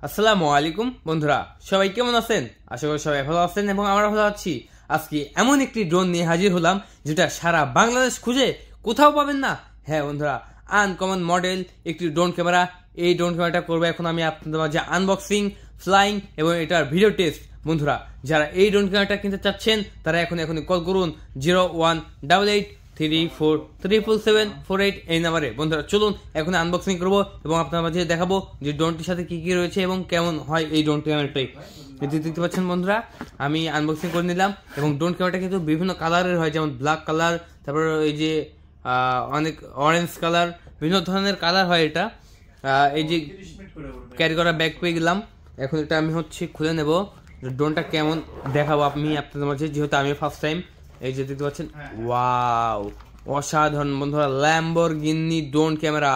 আসসালামু আলাইকুম বন্ধুরা, সবাই কেমন আছেন? আশা করি সবাই ভালো আছেন এবং আমরা ভালো আছি। আজকে এমন একটি ড্রোন নিয়ে হাজির হলাম যেটা সারা বাংলাদেশ খুঁজে কোথাও পাবেন না। হ্যাঁ বন্ধুরা, আনকমন মডেল একটি ড্রোন ক্যামেরা। এই ড্রোন ক্যামেরাটা করবো এখন আমি আপনাদের মাঝে আনবক্সিং, ফ্লাইং এবং এটার ভিডিও টেস্ট। বন্ধুরা, যারা এই ড্রোন ক্যামেরাটা কিনতে চাচ্ছেন তারা এখনই কল করুন 018834777748 এই নাম্বারে। বন্ধুরা চলুন এখন আনবক্সিং করবো এবং আপনার মাঝে দেখাবো যে ড্রোনটির সাথে কি কি রয়েছে এবং কেমন হয় এই ড্রোন ক্যামেরাটাই। দেখতে পাচ্ছেন বন্ধুরা, আমি আনবক্সিং করে নিলাম এবং ড্রোন ক্যামেরাটা কিন্তু বিভিন্ন কালারের হয়, যেমন ব্ল্যাক কালার, তারপর এই যে অনেক অরেঞ্জ কালার, বিভিন্ন ধরনের কালার হয় এটা। এই যে ক্যারি করা ব্যাগ পেয়ে গেলাম। এখন এটা আমি খুলে নেব, ড্রোনটা কেমন দেখাবো আমি আপনাদের মাঝে, যেহেতু আমি ফার্স্ট টাইম। এই যে দেখতে পাচ্ছেন, ওয়াও অসাধারণ বন্ধুরা, ল্যাম্বরগিনি ড্রোন ক্যামেরা।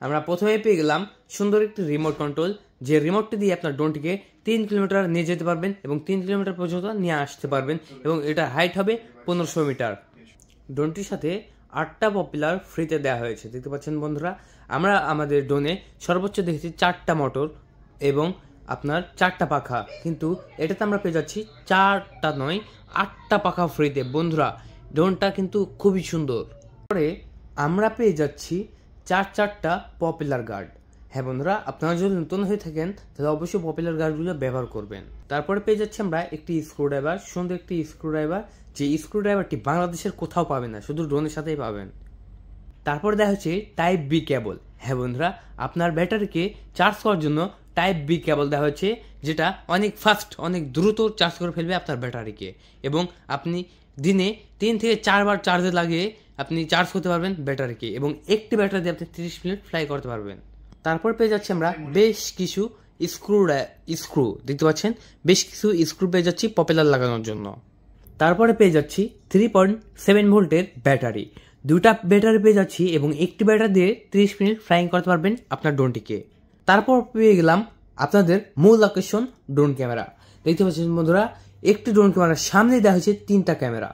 আমরা প্রথমে পেয়ে গেলাম সুন্দর একটি রিমোট কন্ট্রোল, যে রিমোটটি দিয়ে আপনার ড্রোনটিকে 3 কিলোমিটার নিয়ে যেতে পারবেন এবং 3 কিলোমিটার পর্যন্ত নিয়ে আসতে পারবেন এবং এটা হাইট হবে 1500 মিটার। ড্রোনটির সাথে 8টা পপুলার ফ্রিতে দেওয়া হয়েছে। দেখতে পাচ্ছেন বন্ধুরা, আমরা আমাদের ড্রোনে সর্বোচ্চ দেখেছি 4টা মোটর এবং আপনার 4টা পাখা, কিন্তু এটাতে আমরা পেয়ে যাচ্ছি 4টা নয় 8টা পাখা ফ্রিতে। বন্ধুরা ড্রোনটা কিন্তু খুবই সুন্দর। পরে আমরা পেয়ে যাচ্ছি 4টা পপুলার গার্ড। হ্যাঁ বন্ধুরা, আপনারা যদি নতুন হয়ে থাকেন তাহলে অবশ্যই পপুলার গার্ডগুলো ব্যবহার করবেন। তারপরে পেয়ে যাচ্ছি আমরা একটি স্ক্রুড্রাইভার, সুন্দর একটি স্ক্রুড্রাইভার, যে স্ক্রুড্রাইভারটি বাংলাদেশের কোথাও পাবেন না, শুধু ড্রোনের সাথেই পাবেন। তারপর দেখা হচ্ছে টাইপ বি কেবল। হ্যাঁ বন্ধুরা, আপনার ব্যাটারিকে চার্জ করার জন্য টাইপ বি কেবল দেওয়া হয়েছে, যেটা অনেক ফাস্ট, অনেক দ্রুত চার্জ করে ফেলবে আপনার ব্যাটারিকে এবং আপনি দিনে 3 থেকে 4 বার চার্জে লাগিয়ে আপনি চার্জ করতে পারবেন ব্যাটারিকে এবং একটি ব্যাটারি দিয়ে আপনি 30 মিনিট ফ্লাই করতে পারবেন। তারপর পেয়ে যাচ্ছি আমরা বেশ কিছু স্ক্রু দেখতে পাচ্ছেন, বেশ কিছু স্ক্রু পেয়ে যাচ্ছি পপুলার লাগানোর জন্য। তারপরে পেয়ে যাচ্ছি 3.7 ভোল্টের ব্যাটারি, 2টা ব্যাটারি পেয়ে যাচ্ছি এবং একটি ব্যাটারি দিয়ে 30 মিনিট ফ্লাইং করতে পারবেন আপনার ড্রোনটিকে। তারপর পেয়ে গেলাম আপনাদের মূল আকর্ষণ ড্রোন ক্যামেরা। দেখতে পাচ্ছেন বন্ধুরা, একটি ড্রোন ক্যামেরার সামনে দেওয়া হয়েছে 3টা ক্যামেরা।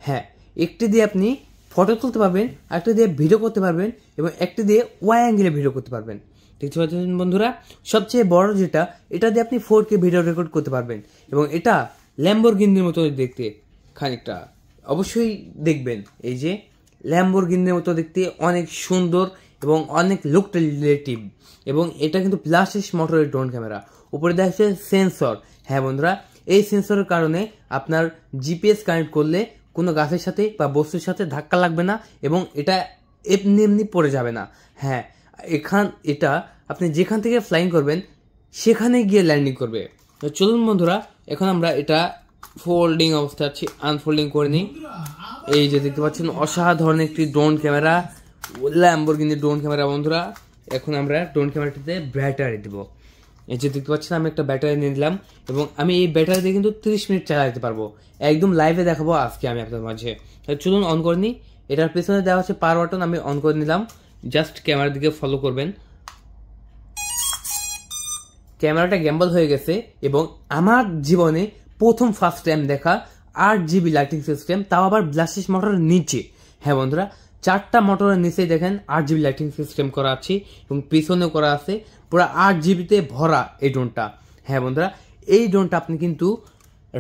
হ্যাঁ, একটি দিয়ে আপনি ফটো তুলতে পারবেন, আরেকটি দিয়ে ভিডিও করতে পারবেন এবং একটি দিয়ে ওয়াই অ্যাঙ্গেলে ভিডিও করতে পারবেন। দেখতে পাচ্ছেন বন্ধুরা, সবচেয়ে বড় যেটা, এটা দিয়ে আপনি 4K ভিডিও রেকর্ড করতে পারবেন এবং এটা ল্যাম্বরগিনির মতো দেখতে খানিকটা, অবশ্যই দেখবেন। এই যে ল্যাম্বরগিনির মতো দেখতে অনেক সুন্দর এবং অনেক লুক রিলেটিভ এবং এটা কিন্তু প্লাস্টিক মোটরের ড্রোন ক্যামেরা। উপরে দেখা যাচ্ছে সেন্সর। হ্যাঁ বন্ধুরা, এই সেন্সরের কারণে আপনার জিপিএস কানেক্ট করলে কোনো গাছের সাথে বা বস্তুর সাথে ধাক্কা লাগবে না এবং এটা এমনি এমনি পড়ে যাবে না। হ্যাঁ, এটা আপনি যেখান থেকে ফ্লাইং করবেন সেখানে গিয়ে ল্যান্ডিং করবে। তো চলুন বন্ধুরা, এখন আমরা এটা ফোল্ডিং অবস্থা আছি, আনফোল্ডিং করে নিই। এই যে দেখতে পাচ্ছেন অসাধারণ একটি drone camera, Lamborghini drone camera. বন্ধুরা এখন আমরা ড্রোন ক্যামেরাটিতে ব্যাটারি দেব। এই যে দেখতে পাচ্ছেন আমি একটা ব্যাটারি নিয়ে নিলাম এবং আমি এই ব্যাটারি দিয়ে কিন্তু 30 মিনিট চালাতে পারবো, একদম লাইভে দেখাবো আজকে আমি আপনাদের মাঝে। চলুন অন করে নিই। এটার পেছনে দেওয়া হচ্ছে পাওয়ার বাটন, আমি অন করে নিলাম। জাস্ট ক্যামেরার দিকে ফলো করবেন। ক্যামেরাটা গ্যাম্বল হয়ে গেছে এবং আমার জীবনে প্রথম ফার্স্ট টাইম দেখা 8GB লাইটিং সিস্টেম, তাও আবার ব্লাস্টিস মোটরের নিচে। হ্যাঁ বন্ধুরা, 4টা মোটরের নিচেই দেখেন 8GB লাইটিং সিস্টেম করা আছে এবং পিছনেও করা আছে, পুরো 8GBতে ভরা এই ড্রোনটা। হ্যাঁ বন্ধুরা, এই ড্রোনটা আপনি কিন্তু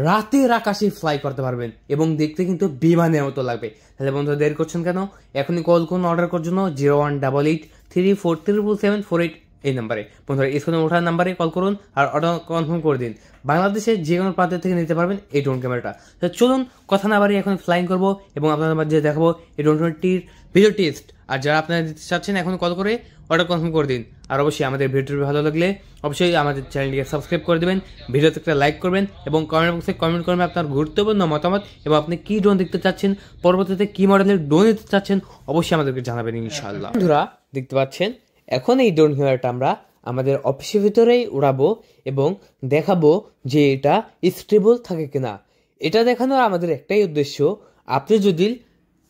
রাতের আকাশে ফ্লাই করতে পারবেন এবং দেখতে কিন্তু বিমানের মতো লাগবে। তাহলে বন্ধুরা দেরি করছেন কেন? এখনই কল করুন অর্ডার করার জন্য 018834777748 এই নাম্বারে। বন্ধুরা স্ক্রিনে ওঠার নাম্বারে কল করুন আর অর্ডার কনফার্ম করে দিন। বাংলাদেশের যে কোনো প্রান্ত থেকে নিতে পারবেন এই ড্রোন ক্যামেরাটা। তো চলুন কথা না বাড়িয়ে এখন ফ্লাইং করবো এবং আপনাদের মাঝে দেখাবো এই ড্রোনটির ভিডিও টেস্ট। আর যারা আপনারা দিতে চাচ্ছেন এখন কল করে অর্ডার কনফার্ম করে দিন। আর অবশ্যই আমাদের ভিডিওটি ভালো লাগলে অবশ্যই আমাদের চ্যানেলটিকে সাবস্ক্রাইব করে দেবেন, ভিডিওতে একটা লাইক করবেন এবং কমেন্ট বক্সে কমেন্ট করবেন আপনার গুরুত্বপূর্ণ মতামত এবং আপনি কি ড্রোন দেখতে চাচ্ছেন, পরবর্তীতে কি মডেলের ড্রোন দিতে চাচ্ছেন অবশ্যই আমাদেরকে জানাবেন ইনশাআল্লাহ। বন্ধুরা দেখতে পাচ্ছেন এখন এই ড্রোন ক্যামেরাটা আমরা আমাদের অফিসের ভিতরেই উড়াবো এবং দেখাবো যে এটা স্টেবল থাকে কিনা। এটা দেখানোর আমাদের একটাই উদ্দেশ্য, আপনি যদি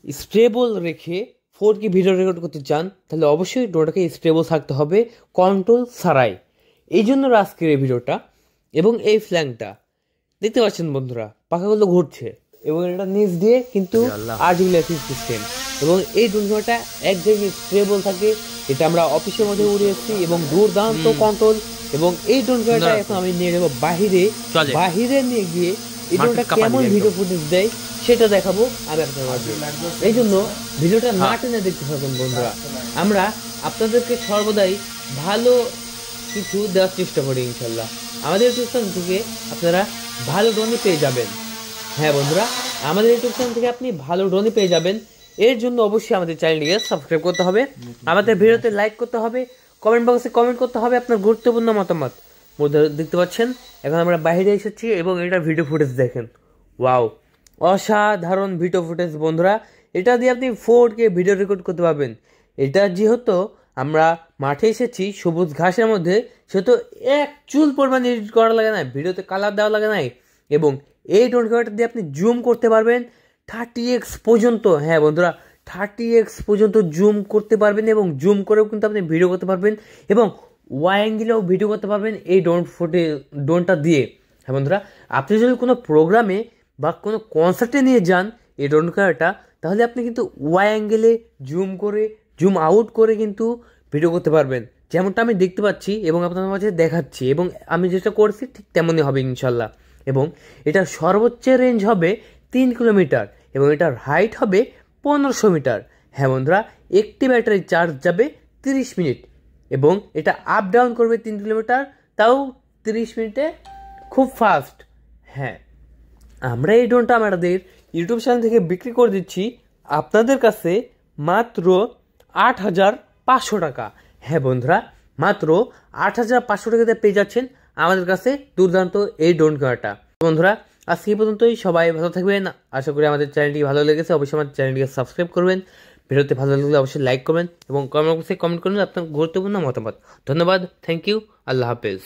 স্টেবল রেখে 4K ভিডিও রেকর্ড করতে চান তাহলে অবশ্যই ড্রোনটাকে স্টেবল থাকতে হবে, কন্ট্রোল ছাড়াই। এই জন্য আজকের এই ভিডিওটা এবং এই ফ্ল্যাংটা দেখতে পাচ্ছেন বন্ধুরা, পাখাগুলো ঘুরছে এবং এটা নিচ দিয়ে কিন্তু 8GB লাইটিং সিস্টেম এবং এই ড্রোন ক্যামেরাটা এক জায়গায় স্টেবল থাকে। এটা আমরা অফিসের মধ্যে উড়িয়েছি এবং দুর্দান্ত কন্ট্রোল এবং এই ড্রোন ক্যামেরাটা এখন আমি নিয়ে যাবো বাহিরে নিয়ে গিয়ে এই ড্রোনটা কেমন ভিডিও ফুটেজ দেয় সেটা দেখাবো আমি আপনার মাঝে। এই জন্য ভিডিওটা না টেনে দেখতে থাকুন বন্ধুরা। আমরা আপনাদেরকে সর্বদাই ভালো কিছু দেওয়ার চেষ্টা করি ইনশাল্লাহ। আমাদের ইউটিউব চ্যানেল থেকে আপনারা ভালো ড্রোনই পেয়ে যাবেন। হ্যাঁ বন্ধুরা, আমাদের ইউটিউব চ্যানেল থেকে আপনি ভালো ড্রোনই পেয়ে যাবেন। এর জন্য অবশ্যই আমাদের চ্যানেলটিকে সাবস্ক্রাইব করতে হবে, আমাদের ভিডিওতে লাইক করতে হবে, কমেন্ট বক্সে কমেন্ট করতে হবে আপনার গুরুত্বপূর্ণ মতামত। বন্ধুরা দেখতে পাচ্ছেন এখন আমরা বাইরে এসেছি এবং এটা ভিডিও ফুটেজ দেখেন। ওয়াও, অসাধারণ ভিডিও ফুটেজ বন্ধুরা। এটা দিয়ে আপনি 4K ভিডিও রেকর্ড করতে পারবেন। এটা যেহেতু আমরা মাঠে এসেছি সবুজ ঘাসের মধ্যে, সেহেতু এক চুল পরিমাণ এডিট করা লাগে না, ভিডিওতে কালার দেওয়া লাগে নাই। এবং এই ড্রোন ক্যামেরাটা দিয়ে আপনি জুম করতে পারবেন 30x পর্যন্ত। হ্যাঁ বন্ধুরা, 30x পর্যন্ত জুম করতে পারবেন এবং জুম করেও কিন্তু আপনি ভিডিও করতে পারবেন এবং ওয়াই অ্যাঙ্গেলেও ভিডিও করতে পারবেন এই ড্রোনটা দিয়ে। হ্যাঁ বন্ধুরা, আপনি যদি কোনো প্রোগ্রামে বা কোনো কনসার্টে নিয়ে যান এই ড্রোন ক্যামেরাটা, তাহলে আপনি কিন্তু ওয়াই অ্যাঙ্গেলে জুম করে জুম আউট করে কিন্তু ভিডিও করতে পারবেন, যেমনটা আমি দেখতে পাচ্ছি এবং আপনাদের মাঝে দেখাচ্ছি। এবং আমি যেটা করছি ঠিক তেমনই হবে ইনশাল্লাহ। এবং এটার সর্বোচ্চ রেঞ্জ হবে 3 কিলোমিটার এবং এটার হাইট হবে 1500 মিটার। হ্যাঁ বন্ধুরা, একটি ব্যাটারি চার্জ যাবে 30 মিনিট এবং এটা আপ ডাউন করবে 3 কিলোমিটার, তাও 30 মিনিটে, খুব ফাস্ট। হ্যাঁ, আমরা এই ড্রোনটা আমাদের ইউটিউব চ্যানেল থেকে বিক্রি করে দিচ্ছি আপনাদের কাছে মাত্র 8500 টাকা। হ্যাঁ বন্ধুরা, মাত্র 8500 টাকাতে পেয়ে যাচ্ছেন আমাদের কাছে দুর্দান্ত এই ড্রোন ক্যামেরাটা। বন্ধুরা আজকে এই পর্যন্তই, সবাই ভালো থাকবেন। আশা করি আমাদের চ্যানেলটি ভালো লেগেছে। অবশ্যই আমাদের চ্যানেলটিকে সাবস্ক্রাইব করবেন, ভিডিওতে ভালো লাগলে অবশ্যই লাইক করবেন এবং কমেন্ট বক্সে কমেন্ট করবেন আপনার গুরুত্বপূর্ণ মতামত। ধন্যবাদ, থ্যাংক ইউ, আল্লাহ হাফেজ।